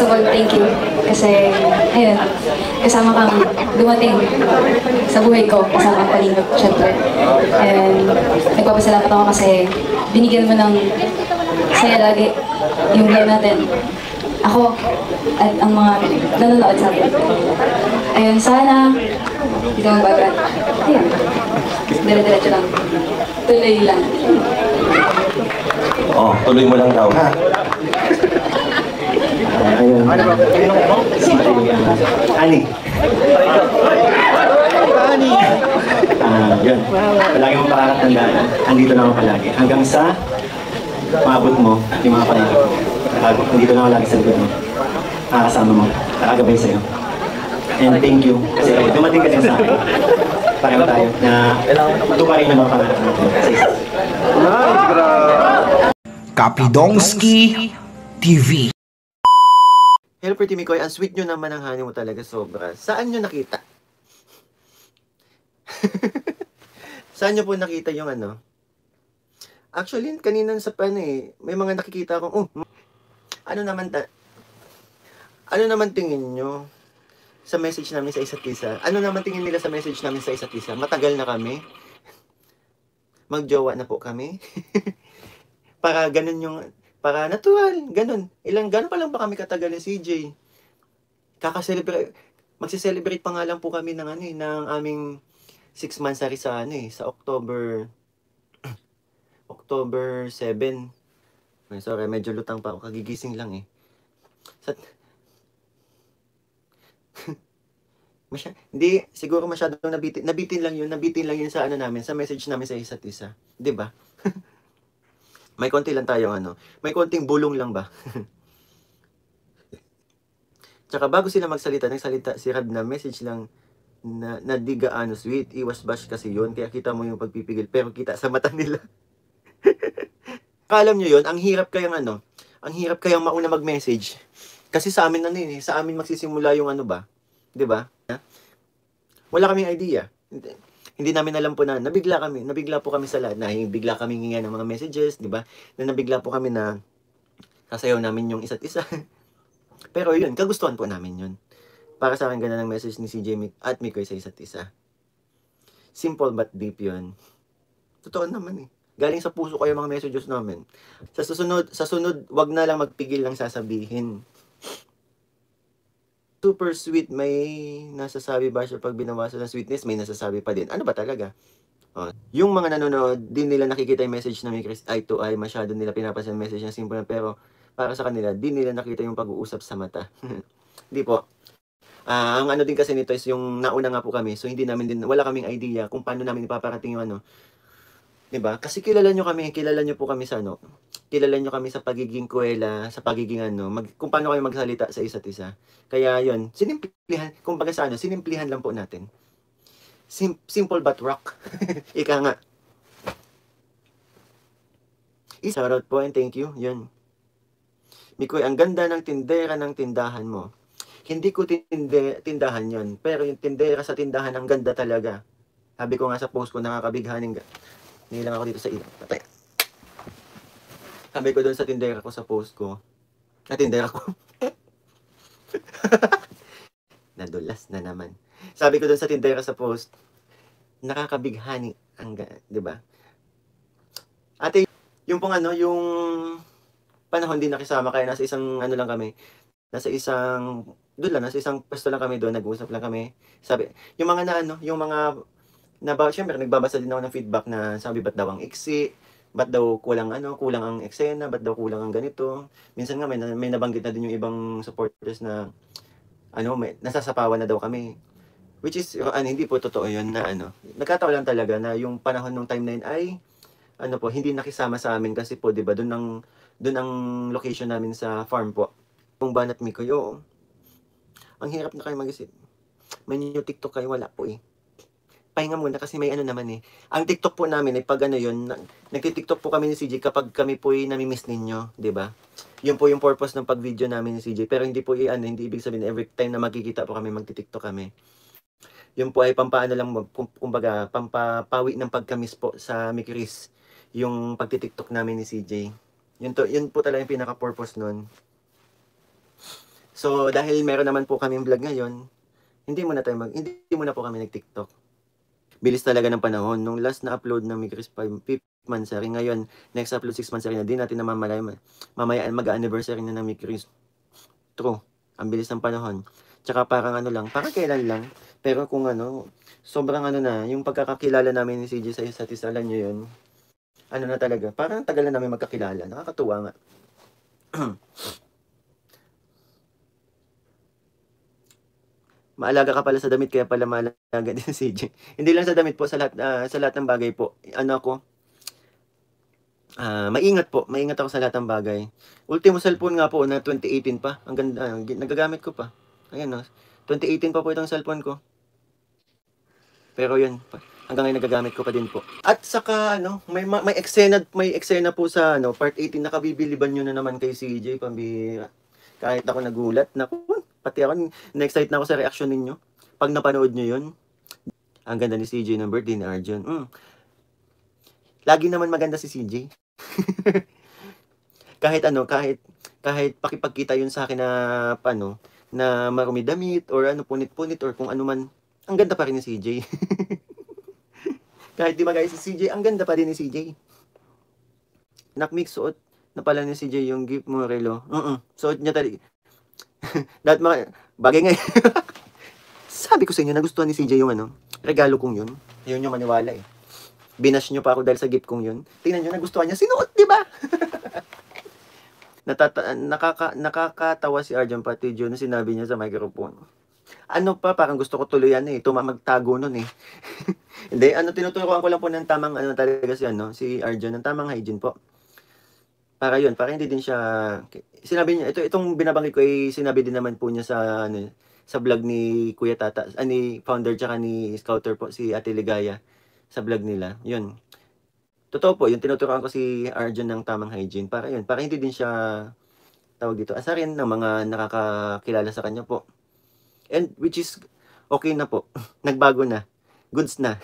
First of all, thank you. Kasi, ayun, kasama kang dumating sa buhay ko, kasama ang Palingap, syempre. And nagpapasalamat ako kasi binigyan mo ng saya lagi yung vlog natin. Ako at ang mga nanonood sa atin. Ayun, sana hindi ka magbabrad. Ayun, dire-diretso lang. Tuloy lang. Oh, tuloy mo lang daw, ha? Ayun. Ani. Yun. Palagi mong pakakatandaan. Andito na ako palagi. Hanggang sa maabot mo yung mga pangarap mo. Andito na ako lagi sa likod mo. Nakakasama mo. Nakagabay sa'yo. And thank you. Kasi dumating ka din sa akin. Pareho tayo na tuparin na mga pangarap natin. Kapidongski TV. Hello, Pretty Mikoy. Ang sweet nyo naman ang honey mo talaga, sobra. Saan nyo nakita? Saan nyo po nakita yung ano? Actually, kanina sa may mga nakikita akong, ano naman tingin nyo sa message namin sa isa't isa? Ano naman tingin nila sa message namin sa isa't isa? Matagal na kami? Magjowa na po kami? Para ganun yung, para natural, ganun. Gano'n pa lang ba kami katagal ni CJ? Magsi-celebrate pa nga lang po kami ng aming 6 months sa sa October 7. Sorry, medyo lutang pa ako, kagigising lang eh. Hindi, siguro masyadong nabitin lang yun sa namin, sa message namin sa isa't isa. 'Di ba? May konti lang tayo may konting bulong lang ba? Tsaka bago sila nagsalita si Rab na message lang na di gaano sweet, iwas bash kasi yun, kaya kita mo yung pagpipigil, pero kita sa mata nila. Alam nyo yun, ang hirap kayang mauna mag-message. Kasi sa amin sa amin magsisimula yung ba? 'Di ba? Wala kaming idea. Hindi namin alam po na nabigla po kami sa lahat, na bigla kaming hinga ng mga messages, 'di ba? Na nabigla po kami na kasayaw namin yung isa't isa. Pero yun, kagustuhan po namin yun. Para sa akin, ganda ng message ni CJ at Mikoy sa isa't isa. Simple but deep yun. Totoo naman eh. Galing sa puso kayo mga messages namin. Sa sunod, wag na lang magpigil lang sasabihin. Super sweet, may nasasabi ba siya pag binawasan ng sweetness? May nasasabi pa din. Ano ba talaga? Yung mga nanonood, di nila nakikita yung message namin eye to eye. Masyado nila pinapasan yung message na simple na, pero para sa kanila, di nila nakita yung pag-uusap sa mata. Di po. Ang din kasi nito is yung nauna nga po kami, so wala kaming idea kung paano namin ipaparating yung 'di ba? Kasi kilala nyo po kami sa kilala nyo kami sa pagiging kuwela, sa pagiging kung paano kayo magsalita sa isa't isa. Kaya yon, sinimplihan, kumbaga sinimplihan lang po natin. Simple but rock. Ika nga. Shoutout po and thank you. Yun. Mikoy, ang ganda ng tindera ng tindahan mo. Hindi ko tindahan yon, pero yung tindera sa tindahan ang ganda talaga. Sabi ko nga sa post ko, nakakabighaning. Nilang ako dito sa ilo. Patay. Sabi ko doon sa tindera ko sa post ko. Tindera ko. Nadulas na naman. Sabi ko doon sa tindera sa post, nakakabighani ang, 'di ba? Ate, yung yung panahon din nakisama kaya nasa isang lang kami. Nasa isang pwesto lang kami doon, nag-uusap lang kami. Sabi, yung mga syempre nagbabasa din ako ng feedback na sabi ba't daw ang iksi, ba't daw kulang ang eksena, ba't daw kulang ang ganito. Minsan nga may nabanggit na din yung ibang supporters na nasasapawan na daw kami. Which is hindi po totoo yun na nagkataon lang talaga na yung panahon ng time na yun ay hindi nakisama sa amin kasi po 'di ba doon ang location namin sa farm po. Kung Banat Mikoy, oo. Ang hirap na kayo mag-isip. May new TikTok kayo, wala po eh. Pahinga muna kasi may naman eh. Ang TikTok po namin ay pag nagti-TikTok po kami ni CJ kapag kami po ay nami-miss ninyo, 'di ba? Yun po yung purpose ng pag-video namin ni CJ. Pero hindi po hindi ibig sabihin every time na magkikita po kami, magti-TikTok kami. Yun po ay kumbaga, pampapawi ng pagka-miss po sa Mikiris, yung pagti-TikTok namin ni CJ. Yun po talaga yung pinaka-purpose nun. So, dahil meron naman po kaming vlog ngayon, hindi muna po kami nag-TikTok. Bilis talaga ng panahon. Nung last na upload ng Migris 5th Mansari, ngayon, next upload 6 Mansari na, di natin namamalay. Mamaya mag-anniversary na ng Migris. True. Ang bilis ng panahon. Tsaka parang ano lang, parang kailan lang. Pero kung ano, sobrang ano na, yung pagkakakilala namin ni CJ sa isa't isa, alam nyo yun. Ano na talaga, parang tagal na namin magkakilala. Nakakatuwa nga. Maalaga ka pala sa damit, kaya pala maalaga din si CJ. Hindi lang sa damit po, sa lahat ng bagay po. Ano ako, maingat po. Maingat ako sa lahat ng bagay. Ultimo cellphone nga po na 2018 pa. Ang ganda, nagagamit ko pa. Ayan, no? 2018 pa po itong cellphone ko. Pero yun, hanggang ngayon nagagamit ko pa din po. At saka ano, may eksena po sa ano, part 18, nakabibiliban nyo na naman kay CJ, pambihira. Kahit ako nagulat, naku, pati ako na-excite na ako sa reaction ninyo. Pag napanood nyo yun, ang ganda ni CJ ng birthday ni Arjun. Lagi naman maganda si CJ. kahit pakipagkita yun sa akin na paano, na marumi damit or ano, punit-punit or kung ano man, ang ganda pa rin ni CJ. Kahit di magaya si CJ, ang ganda pa rin ni CJ. Nakmix, suot na pala ni CJ yung gift mo, Relo. Suot niya talaga. Bagay nga. Sabi ko sa inyo, nagustuhan ni CJ yung ano, regalo kong yun. Yun yung maniwala eh. Binash nyo pa ako dahil sa gift kong yun. Tingnan nyo, nagustuhan niya. Sinuot, di ba? Nakakatawa si Arjun pati Jun na sinabi niya sa microphone. Ano pa, parang gusto ko tuluyan eh. Magtago nun eh. Hindi, tinuturuan ko lang po ng tamang talaga si Arjun, ng tamang hygiene po. Para yun, para hindi din siya, sinabi niya, itong binabanggit ko ay sinabi din naman po niya sa vlog ni Kuya Tata, ni founder tsaka ni Scouter po, si Ate Ligaya, sa vlog nila. Yun. Totoo po, yung tinuturuan ko si Arjun ng tamang hygiene. Para yun, para hindi din siya, tawag dito, asarin ng mga nakakakilala sa kanya po. And which is, okay na po. Nagbago na. Goods na.